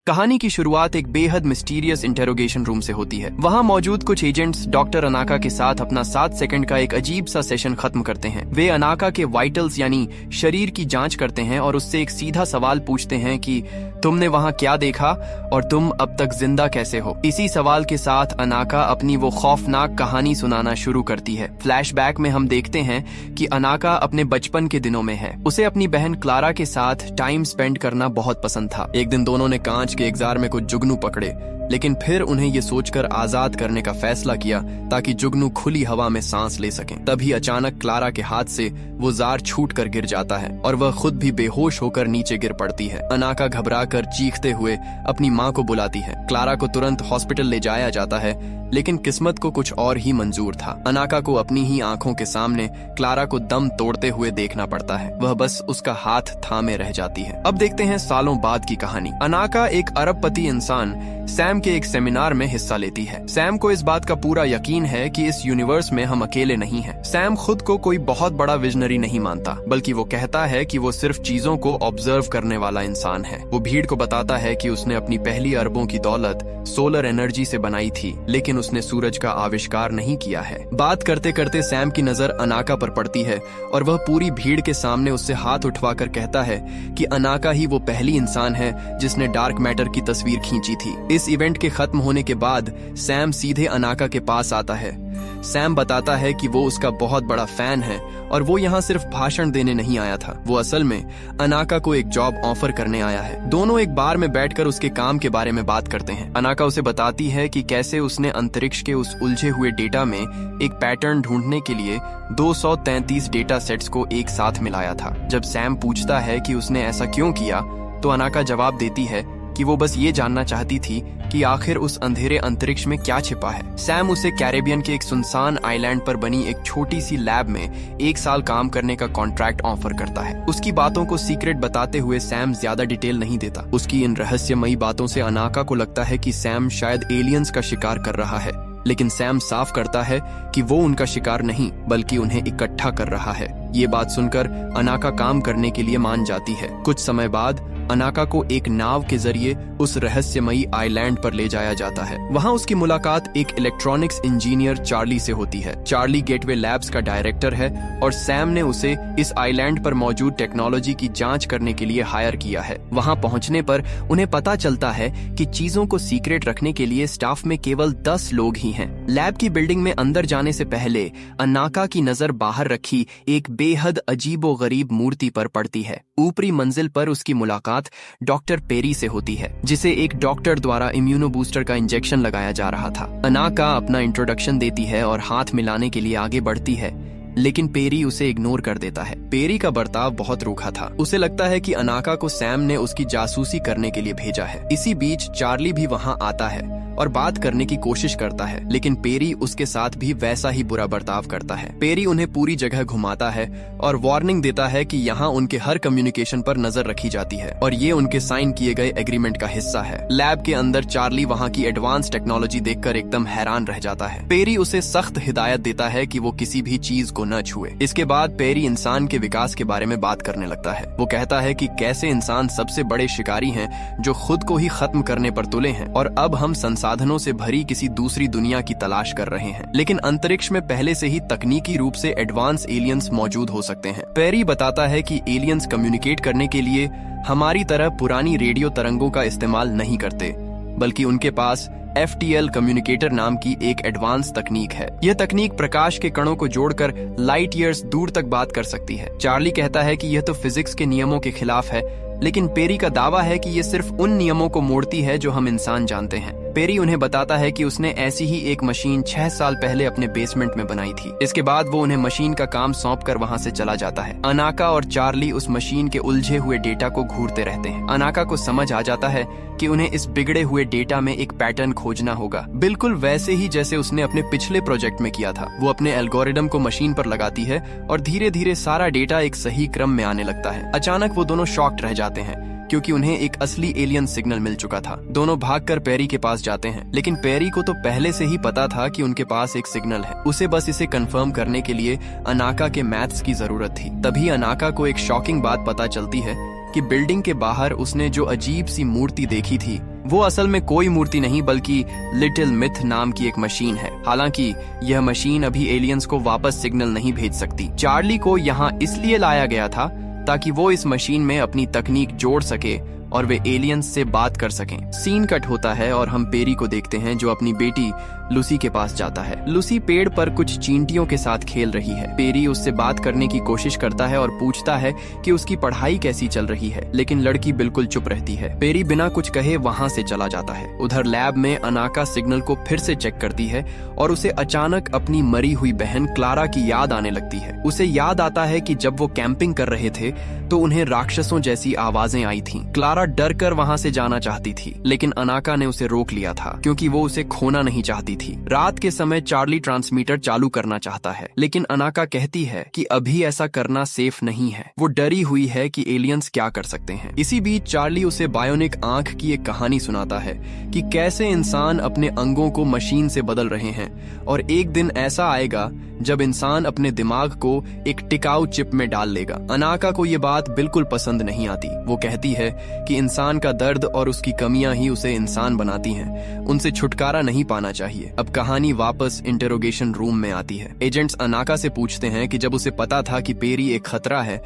कहानी की शुरुआत एक बेहद मिस्टीरियस इंटेरोगेशन रूम से होती है। वहाँ मौजूद कुछ एजेंट्स डॉक्टर अनाका के साथ अपना 7 सेकंड का एक अजीब सा सेशन खत्म करते हैं। वे अनाका के वाइटल्स यानी शरीर की जांच करते हैं और उससे एक सीधा सवाल पूछते हैं कि तुमने वहाँ क्या देखा और तुम अब तक जिंदा कैसे हो। इसी सवाल के साथ अनाका अपनी वो खौफनाक कहानी सुनाना शुरू करती है। फ्लैशबैक में हम देखते हैं कि अनाका अपने बचपन के दिनों में है। उसे अपनी बहन क्लारा के साथ टाइम स्पेंड करना बहुत पसंद था। एक दिन दोनों ने कांच के एक जार में कुछ जुगनू पकड़े, लेकिन फिर उन्हें ये सोचकर आजाद करने का फैसला किया ताकि जुगनू खुली हवा में सांस ले सकें। तभी अचानक क्लारा के हाथ से वो जार छूटकर गिर जाता है और वह खुद भी बेहोश होकर नीचे गिर पड़ती है। अनाका घबराकर चीखते हुए अपनी माँ को बुलाती है। क्लारा को तुरंत हॉस्पिटल ले जाया जाता है, लेकिन किस्मत को कुछ और ही मंजूर था। अनाका को अपनी ही आंखों के सामने क्लारा को दम तोड़ते हुए देखना पड़ता है। वह बस उसका हाथ थामे रह जाती है। अब देखते हैं सालों बाद की कहानी। अनाका एक अरबपति इंसान सैम के एक सेमिनार में हिस्सा लेती है। सैम को इस बात का पूरा यकीन है कि इस यूनिवर्स में हम अकेले नहीं हैं। सैम खुद को कोई बहुत बड़ा विजनरी नहीं मानता, बल्कि वो कहता है कि वो सिर्फ चीजों को ऑब्जर्व करने वाला इंसान है। वो भीड़ को बताता है कि उसने अपनी पहली अरबों की दौलत सोलर एनर्जी से बनाई थी, लेकिन उसने सूरज का आविष्कार नहीं किया है। बात करते करते सैम की नजर अनाका पर पड़ती है और वह पूरी भीड़ के सामने उससे हाथ उठवाकर कहता है कि अनाका ही वो पहली इंसान है जिसने डार्क मैटर की तस्वीर खींची थी। इस इवेंट के खत्म होने के बाद सैम सीधे अनाका के पास आता है। सैम बताता है कि वो उसका बहुत बड़ा फैन है और वो यहाँ सिर्फ भाषण देने नहीं आया था। वो असल में अनाका को एक जॉब ऑफर करने आया है। दोनों एक बार में बैठकर उसके काम के बारे में बात करते हैं। अनाका उसे बताती है कि कैसे उसने अंतरिक्ष के उस उलझे हुए डेटा में एक पैटर्न ढूंढने के लिए 233 डेटा सेट्स को एक साथ मिलाया था। जब सैम पूछता है कि उसने ऐसा क्यों किया, तो अनाका जवाब देती है कि वो बस ये जानना चाहती थी कि आखिर उस अंधेरे अंतरिक्ष में क्या छिपा है। सैम उसे कैरेबियन के एक सुनसान आइलैंड पर बनी एक छोटी सी लैब में 1 साल काम करने का कॉन्ट्रैक्ट ऑफर करता है। उसकी बातों को सीक्रेट बताते हुए सैम ज्यादा डिटेल नहीं देता। उसकी इन रहस्यमयी बातों से अनाका को लगता है कि सैम शायद एलियंस का शिकार कर रहा है, लेकिन सैम साफ करता है कि वो उनका शिकार नहीं बल्कि उन्हें इकट्ठा कर रहा है। ये बात सुनकर अनाका काम करने के लिए मान जाती है। कुछ समय बाद अनाका को एक नाव के जरिए उस रहस्यमयी आइलैंड पर ले जाया जाता है। वहाँ उसकी मुलाकात एक इलेक्ट्रॉनिक्स इंजीनियर चार्ली से होती है। चार्ली गेटवे लैब्स का डायरेक्टर है और सैम ने उसे इस आइलैंड पर मौजूद टेक्नोलॉजी की जांच करने के लिए हायर किया है। वहाँ पहुँचने पर उन्हें पता चलता है कि चीजों को सीक्रेट रखने के लिए स्टाफ में केवल 10 लोग ही हैं। लैब की बिल्डिंग में अंदर जाने से पहले अनाका की नजर बाहर रखी एक बेहद अजीबोगरीब मूर्ति पर पड़ती है। ऊपरी मंजिल पर उसकी मुलाकात डॉक्टर पेरी से होती है, जिसे एक डॉक्टर द्वारा इम्यूनो बूस्टर का इंजेक्शन लगाया जा रहा था। अनाका अपना इंट्रोडक्शन देती है और हाथ मिलाने के लिए आगे बढ़ती है, लेकिन पेरी उसे इग्नोर कर देता है। पेरी का बर्ताव बहुत रूखा था। उसे लगता है कि अनाका को सैम ने उसकी जासूसी करने के लिए भेजा है। इसी बीच चार्ली भी वहाँ आता है और बात करने की कोशिश करता है, लेकिन पेरी उसके साथ भी वैसा ही बुरा बर्ताव करता है। पेरी उन्हें पूरी जगह घुमाता है और वार्निंग देता है कि यहाँ उनके हर कम्युनिकेशन पर नजर रखी जाती है और ये उनके साइन किए गए एग्रीमेंट का हिस्सा है। लैब के अंदर चार्ली वहाँ की एडवांस टेक्नोलॉजी देखकर एकदम हैरान रह जाता है। पेरी उसे सख्त हिदायत देता है कि वो किसी भी चीज को न छुए। इसके बाद पेरी इंसान के विकास के बारे में बात करने लगता है। वो कहता है कि कैसे इंसान सबसे बड़े शिकारी हैं जो खुद को ही खत्म करने पर तुले हैं और अब हम साधनों से भरी किसी दूसरी दुनिया की तलाश कर रहे हैं, लेकिन अंतरिक्ष में पहले से ही तकनीकी रूप से एडवांस एलियंस मौजूद हो सकते हैं। पेरी बताता है कि एलियंस कम्युनिकेट करने के लिए हमारी तरह पुरानी रेडियो तरंगों का इस्तेमाल नहीं करते, बल्कि उनके पास FTL कम्युनिकेटर नाम की एक एडवांस तकनीक है। यह तकनीक प्रकाश के कणों को जोड़कर लाइट ईयर्स दूर तक बात कर सकती है। चार्ली कहता है कि यह तो फिजिक्स के नियमों के खिलाफ है, लेकिन पेरी का दावा है कि ये सिर्फ उन नियमों को मोड़ती है जो हम इंसान जानते हैं। पेरी उन्हें बताता है कि उसने ऐसी ही एक मशीन 6 साल पहले अपने बेसमेंट में बनाई थी। इसके बाद वो उन्हें मशीन का काम सौंपकर वहाँ से चला जाता है। अनाका और चार्ली उस मशीन के उलझे हुए डेटा को घूरते रहते हैं। अनाका को समझ आ जाता है कि उन्हें इस बिगड़े हुए डेटा में एक पैटर्न खोजना होगा, बिल्कुल वैसे ही जैसे उसने अपने पिछले प्रोजेक्ट में किया था। वो अपने एल्गोरिदम को मशीन पर लगाती है और धीरे धीरे सारा डेटा एक सही क्रम में आने लगता है। अचानक वो दोनों शॉक्ड रह जाते हैं क्योंकि उन्हें एक असली एलियन सिग्नल मिल चुका था। दोनों भागकर पेरी के पास जाते हैं, लेकिन पेरी को तो पहले से ही पता था कि उनके पास एक सिग्नल है। उसे बस इसे कंफर्म करने के लिए अनाका के मैथ्स की जरूरत थी। तभी अनाका को एक शॉकिंग बात पता चलती है कि बिल्डिंग के बाहर उसने जो अजीब सी मूर्ति देखी थी वो असल में कोई मूर्ति नहीं बल्कि लिटिल मिथ नाम की एक मशीन है। हालांकि यह मशीन अभी एलियंस को वापस सिग्नल नहीं भेज सकती। चार्ली को यहाँ इसलिए लाया गया था ताकि वो इस मशीन में अपनी तकनीक जोड़ सके और वे एलियंस से बात कर सकें। सीन कट होता है और हम पेरी को देखते हैं जो अपनी बेटी लूसी के पास जाता है। लूसी पेड़ पर कुछ चींटियों के साथ खेल रही है। पेरी उससे बात करने की कोशिश करता है और पूछता है कि उसकी पढ़ाई कैसी चल रही है, लेकिन लड़की बिल्कुल चुप रहती है। पेरी बिना कुछ कहे वहाँ से चला जाता है। उधर लैब में अनाका सिग्नल को फिर से चेक करती है और उसे अचानक अपनी मरी हुई बहन क्लारा की याद आने लगती है। उसे याद आता है कि जब वो कैंपिंग कर रहे थे तो उन्हें राक्षसों जैसी आवाजें आई थीं। क्लारा डर कर वहाँ से जाना चाहती थी, लेकिन अनाका ने उसे रोक लिया था क्योंकि वो उसे खोना नहीं चाहती थी। रात के समय चार्ली ट्रांसमीटर चालू करना चाहता है, लेकिन अनाका कहती है कि अभी ऐसा करना सेफ नहीं है। वो डरी हुई है कि एलियंस क्या कर सकते हैं। इसी बीच चार्ली उसे बायोनिक आंख की एक कहानी सुनाता है कि कैसे इंसान अपने अंगों को मशीन से बदल रहे हैं और एक दिन ऐसा आएगा जब इंसान अपने दिमाग को एक टिकाऊ चिप में डाल लेगा। अनाका को ये बात बिल्कुल पसंद नहीं आती। वो कहती है कि इंसान का दर्द और उसकी कमियां ही उसे इंसान बनाती हैं, उनसे छुटकारा नहीं पाना चाहिए। अब कहानी वापस इंटरोगेशन रूम में आती है। एजेंट्स अनाका से पूछते हैं कि जब उसे पता था कि पेरी एक खतरा है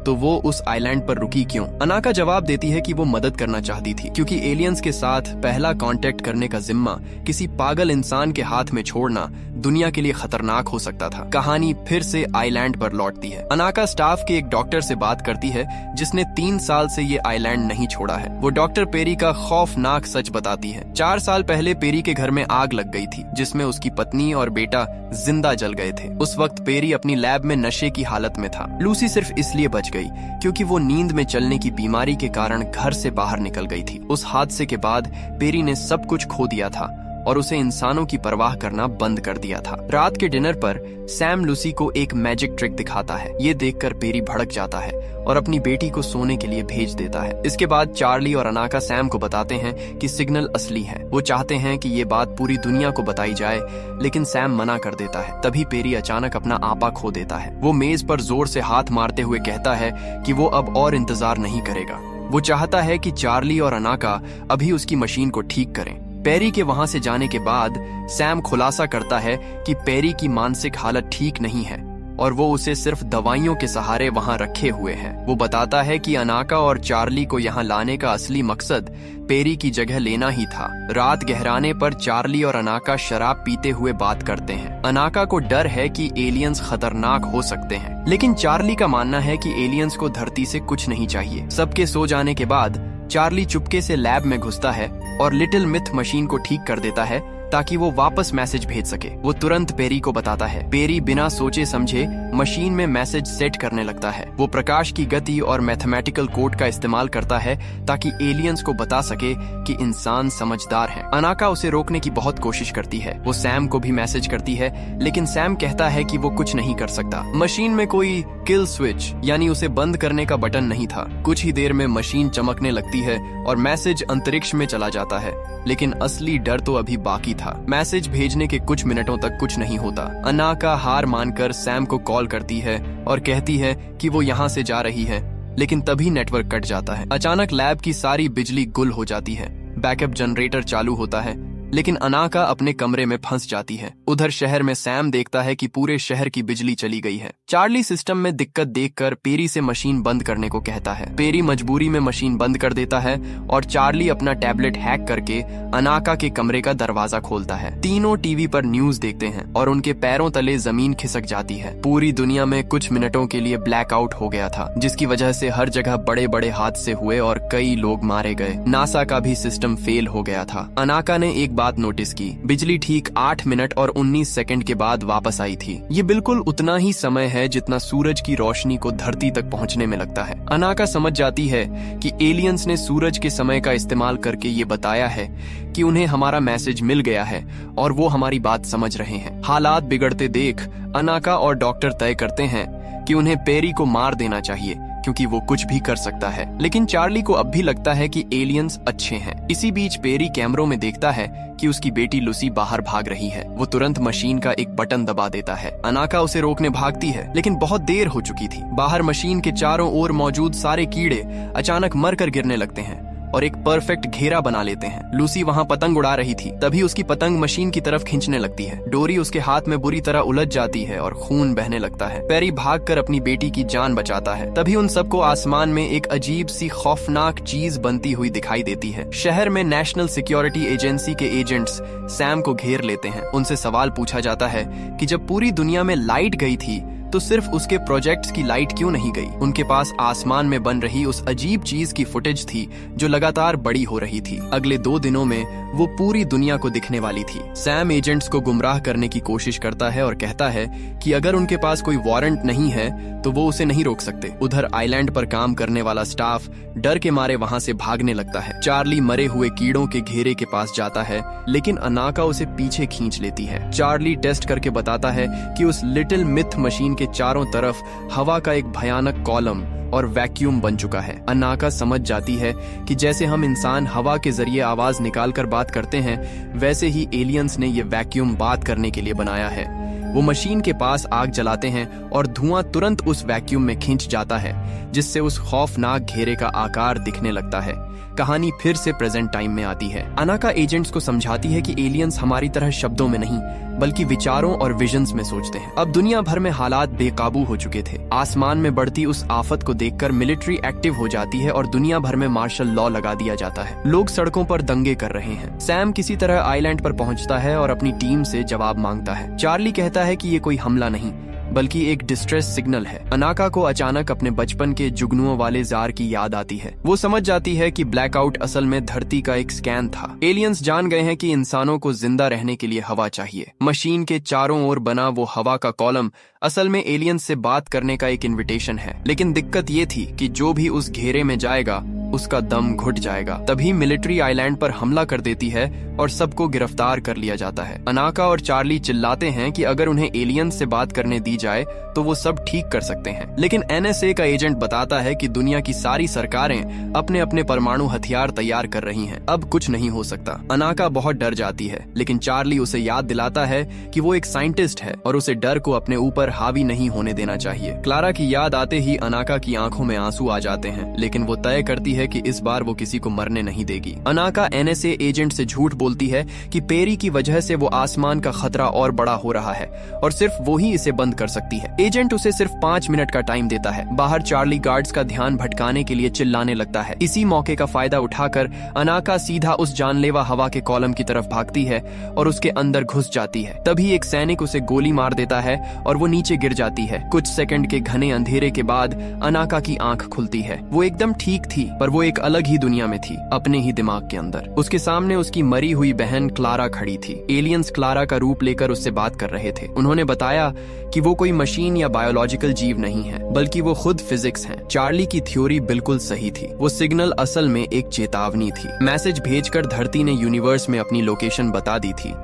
तो वो उस आइलैंड पर रुकी क्यों। अनाका जवाब देती है कि वो मदद करना चाहती थी क्योंकि एलियंस के साथ पहला कांटेक्ट करने का जिम्मा किसी पागल इंसान के हाथ में छोड़ना दुनिया के लिए खतरनाक हो सकता था। कहानी फिर से आइलैंड पर लौटती है। अनाका स्टाफ के एक डॉक्टर से बात करती है जिसने 3 साल से ये आइलैंड नहीं छोड़ा है। वो डॉक्टर पेरी का खौफनाक सच बताती है। 4 साल पहले पेरी के घर में आग लग गई थी जिसमें उसकी पत्नी और बेटा जिंदा जल गए थे। उस वक्त पेरी अपनी लैब में नशे की हालत में था। लूसी सिर्फ इसलिए बच गई क्योंकि वो नींद में चलने की बीमारी के कारण घर से बाहर निकल गई थी। उस हादसे के बाद पेरी ने सब कुछ खो दिया था और उसे इंसानों की परवाह करना बंद कर दिया था। रात के डिनर पर सैम लूसी को एक मैजिक ट्रिक दिखाता है। ये देखकर पेरी भड़क जाता है और अपनी बेटी को सोने के लिए भेज देता है। इसके बाद चार्ली और अनाका सैम को बताते हैं कि सिग्नल असली है। वो चाहते हैं कि ये बात पूरी दुनिया को बताई जाए, लेकिन सैम मना कर देता है। तभी पेरी अचानक अपना आपा खो देता है। वो मेज पर जोर से हाथ मारते हुए कहता है कि वो अब और इंतजार नहीं करेगा। वो चाहता है कि चार्ली और अनाका अभी उसकी मशीन को ठीक करें। पेरी के वहां से जाने के बाद सैम खुलासा करता है कि पेरी की मानसिक हालत ठीक नहीं है और वो उसे सिर्फ दवाइयों के सहारे वहां रखे हुए हैं। वो बताता है कि अनाका और चार्ली को यहाँ लाने का असली मकसद पेरी की जगह लेना ही था। रात गहराने पर चार्ली और अनाका शराब पीते हुए बात करते हैं। अनाका को डर है कि एलियंस खतरनाक हो सकते हैं, लेकिन चार्ली का मानना है कि एलियंस को धरती से कुछ नहीं चाहिए। सबके सो जाने के बाद चार्ली चुपके से लैब में घुसता है और लिटिल मिथ मशीन को ठीक कर देता है ताकि वो वापस मैसेज भेज सके। वो तुरंत पेरी को बताता है। पेरी बिना सोचे समझे मशीन में मैसेज सेट करने लगता है। वो प्रकाश की गति और मैथमेटिकल कोड का इस्तेमाल करता है ताकि एलियंस को बता सके कि इंसान समझदार है। अनाका उसे रोकने की बहुत कोशिश करती है। वो सैम को भी मैसेज करती है, लेकिन सैम कहता है कि वो कुछ नहीं कर सकता। मशीन में कोई किल स्विच यानी उसे बंद करने का बटन नहीं था। कुछ ही देर में मशीन चमकने लगती है और मैसेज अंतरिक्ष में चला जाता है, लेकिन असली डर तो अभी बाकी था। मैसेज भेजने के कुछ मिनटों तक कुछ नहीं होता। अनाका हार मानकर सैम को कॉल करती है और कहती है कि वो यहाँ से जा रही है, लेकिन तभी नेटवर्क कट जाता है। अचानक लैब की सारी बिजली गुल हो जाती है। बैकअप जनरेटर चालू होता है, लेकिन अनाका अपने कमरे में फंस जाती है। उधर शहर में सैम देखता है कि पूरे शहर की बिजली चली गई है। चार्ली सिस्टम में दिक्कत देखकर पेरी से मशीन बंद करने को कहता है। पेरी मजबूरी में मशीन बंद कर देता है और चार्ली अपना टैबलेट हैक करके अनाका के कमरे का दरवाजा खोलता है। तीनों टीवी पर न्यूज देखते हैं और उनके पैरों तले जमीन खिसक जाती है। पूरी दुनिया में कुछ मिनटों के लिए ब्लैकआउट हो गया था, जिसकी वजह से हर जगह बड़े बड़े हादसे हुए और कई लोग मारे गए। नासा का भी सिस्टम फेल हो गया था। अनाका ने एक बात नोटिस की, बिजली ठीक 8 मिनट और 19 सेकंड के बाद वापस आई थी। ये बिल्कुल उतना ही समय है जितना सूरज की रोशनी को धरती तक पहुंचने में लगता है। अनाका समझ जाती है कि एलियंस ने सूरज के समय का इस्तेमाल करके ये बताया है कि उन्हें हमारा मैसेज मिल गया है और वो हमारी बात समझ रहे हैं। हालात बिगड़ते देख अनाका और डॉक्टर तय करते हैं कि उन्हें पेरी को मार देना चाहिए, क्योंकि वो कुछ भी कर सकता है। लेकिन चार्ली को अब भी लगता है कि एलियंस अच्छे हैं। इसी बीच पेरी कैमरों में देखता है कि उसकी बेटी लूसी बाहर भाग रही है। वो तुरंत मशीन का एक बटन दबा देता है। अनाका उसे रोकने भागती है, लेकिन बहुत देर हो चुकी थी। बाहर मशीन के चारों ओर मौजूद सारे कीड़े अचानक मरकर गिरने लगते हैं और एक परफेक्ट घेरा बना लेते हैं। लूसी वहां पतंग उड़ा रही थी, तभी उसकी पतंग मशीन की तरफ खींचने लगती है। डोरी उसके हाथ में बुरी तरह उलझ जाती है और खून बहने लगता है। पेरी भागकर अपनी बेटी की जान बचाता है। तभी उन सबको आसमान में एक अजीब सी खौफनाक चीज बनती हुई दिखाई देती है। शहर में नेशनल सिक्योरिटी एजेंसी के एजेंट्स सैम को घेर लेते हैं। उनसे सवाल पूछा जाता है कि जब पूरी दुनिया में लाइट गई थी तो सिर्फ उसके प्रोजेक्ट्स की लाइट क्यों नहीं गई। उनके पास आसमान में बन रही उस अजीब चीज की फुटेज थी जो लगातार बड़ी हो रही थी। अगले 2 दिनों में वो पूरी दुनिया को दिखने वाली थी। सैम एजेंट्स को गुमराह करने की कोशिश करता है और कहता है कि अगर उनके पास कोई वारंट नहीं है तो वो उसे नहीं रोक सकते। उधर आइलैंड पर काम करने वाला स्टाफ डर के मारे वहां से भागने लगता है। चार्ली मरे हुए कीड़ों के घेरे के पास जाता है, लेकिन अनाका उसे पीछे खींच लेती है। चार्ली टेस्ट करके बताता है कि उस लिटिल मिथ मशीन के चारों तरफ हवा का एक भयानक कॉलम और वैक्यूम बन चुका है। अनाका समझ जाती है कि जैसे हम इंसान हवा के जरिए आवाज निकालकर बात करते हैं, वैसे ही एलियंस ने ये वैक्यूम बात करने के लिए बनाया है। वो मशीन के पास आग जलाते हैं और धुआं तुरंत उस वैक्यूम में खींच जाता है, जिससे उस खौफनाक घेरे का आकार दिखने लगता है। कहानी फिर से प्रेजेंट टाइम में आती है। अनाका एजेंट्स को समझाती है कि एलियंस हमारी तरह शब्दों में नहीं बल्कि विचारों और विजन्स में सोचते हैं। अब दुनिया भर में हालात बेकाबू हो चुके थे। आसमान में बढ़ती उस आफत को देखकर मिलिट्री एक्टिव हो जाती है और दुनिया भर में मार्शल लॉ लगा दिया जाता है। लोग सड़कों पर दंगे कर रहे हैं। सैम किसी तरह आइलैंड पर पहुंचता है और अपनी टीम से जवाब मांगता है। चार्ली कहता है कि ये कोई हमला नहीं बल्कि एक डिस्ट्रेस सिग्नल है। अनाका को अचानक अपने बचपन के जुगनुओं वाले जार की याद आती है। वो समझ जाती है कि ब्लैकआउट असल में धरती का एक स्कैन था। एलियंस जान गए हैं कि इंसानों को जिंदा रहने के लिए हवा चाहिए। मशीन के चारों ओर बना वो हवा का कॉलम असल में एलियंस से बात करने का एक इन्विटेशन है। लेकिन दिक्कत ये थी कि जो भी उस घेरे में जाएगा उसका दम घुट जाएगा। तभी मिलिट्री आइलैंड पर हमला कर देती है और सबको गिरफ्तार कर लिया जाता है। अनाका और चार्ली चिल्लाते हैं कि अगर उन्हें एलियंस से बात करने दी जाए तो वो सब ठीक कर सकते हैं। लेकिन एनएसए का एजेंट बताता है कि दुनिया की सारी सरकारें अपने अपने परमाणु हथियार तैयार कर रही हैं। अब कुछ नहीं हो सकता। अनाका बहुत डर जाती है, लेकिन चार्ली उसे याद दिलाता है कि वो एक साइंटिस्ट है और उसे डर को अपने ऊपर हावी नहीं होने देना चाहिए। क्लारा की याद आते ही अनाका की आंखों में आंसू आ जाते हैं, लेकिन वो तय करती है कि इस बार वो किसी को मरने नहीं देगी। अनाका एनएसए एजेंट से झूठ बोलती है कि पेरी की वजह से वो आसमान का खतरा और बड़ा हो रहा है और सिर्फ वो ही इसे बंद कर सकती है। एजेंट उसे सिर्फ 5 मिनट का टाइम देता है। बाहर चार्ली गार्ड्स का ध्यान भटकाने के लिए चिल्लाने लगता है। इसी मौके का फायदा उठाकर अनाका सीधा उस जानलेवा हवा के कॉलम की तरफ भागती है और उसके अंदर घुस जाती है। तभी एक सैनिक उसे गोली मार देता है और वो नीचे गिर जाती है। कुछ सेकंड के घने अंधेरे के बाद अनाका की आंख खुलती है। वो एकदम ठीक थी, पर वो एक अलग ही दुनिया में थी, अपने ही दिमाग के अंदर। उसके सामने उसकी मरी हुई बहन क्लारा खड़ी थी। एलियंस क्लारा का रूप लेकर उससे बात कर रहे थे। उन्होंने बताया कि वो कोई मशीन या बायोलॉजिकल जीव नहीं है, बल्कि वो खुद फिजिक्स हैं। चार्ली की थ्योरी बिल्कुल सही थी। वो सिग्नल असल में एक चेतावनी थी। मैसेज भेजकर धरती ने यूनिवर्स में अपनी लोकेशन बता दी थी,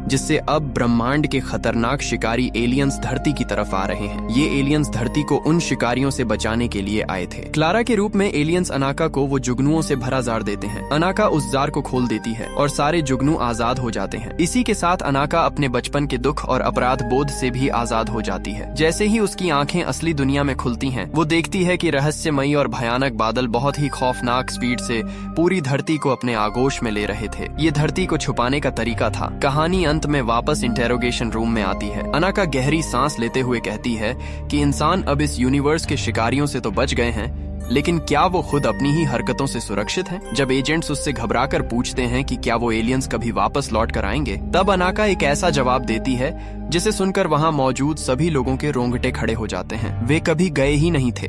जिससे अब ब्रह्मांड के खतरनाक शिकारी एलियंस धरती की तरफ आ रहे हैं। ये एलियंस धरती को उन शिकारियों से बचाने के लिए आए थे। क्लारा के रूप में एलियंस अनाका को वो जुगनुओं से भरा जार देते हैं। अनाका उस जार को खोल देती है और सारे जुगनू आजाद हो जाते हैं। इसी के साथ अनाका अपने बचपन के दुख और अपराध बोध से भी आजाद हो जाती है। जैसे ही उसकी आंखें असली दुनिया में खुलती हैं, वो देखती है कि रहस्यमयी और भयानक बादल बहुत ही खौफनाक स्पीड से पूरी धरती को अपने आगोश में ले रहे थे। ये धरती को छुपाने का तरीका था। कहानी अंत में वापस इंटेरोगेशन रूम में आती है। अनाका गहरी सांस लेते हुए कहती है कि इंसान अब इस यूनिवर्स के शिकारियों से तो बच गए हैं, लेकिन क्या वो खुद अपनी ही हरकतों से सुरक्षित हैं? जब एजेंट्स उससे घबराकर पूछते हैं कि क्या वो एलियंस कभी वापस लौट कर आएंगे, तब अनाका एक ऐसा जवाब देती है जिसे सुनकर वहां मौजूद सभी लोगों के रोंगटे खड़े हो जाते हैं। वे कभी गए ही नहीं थे।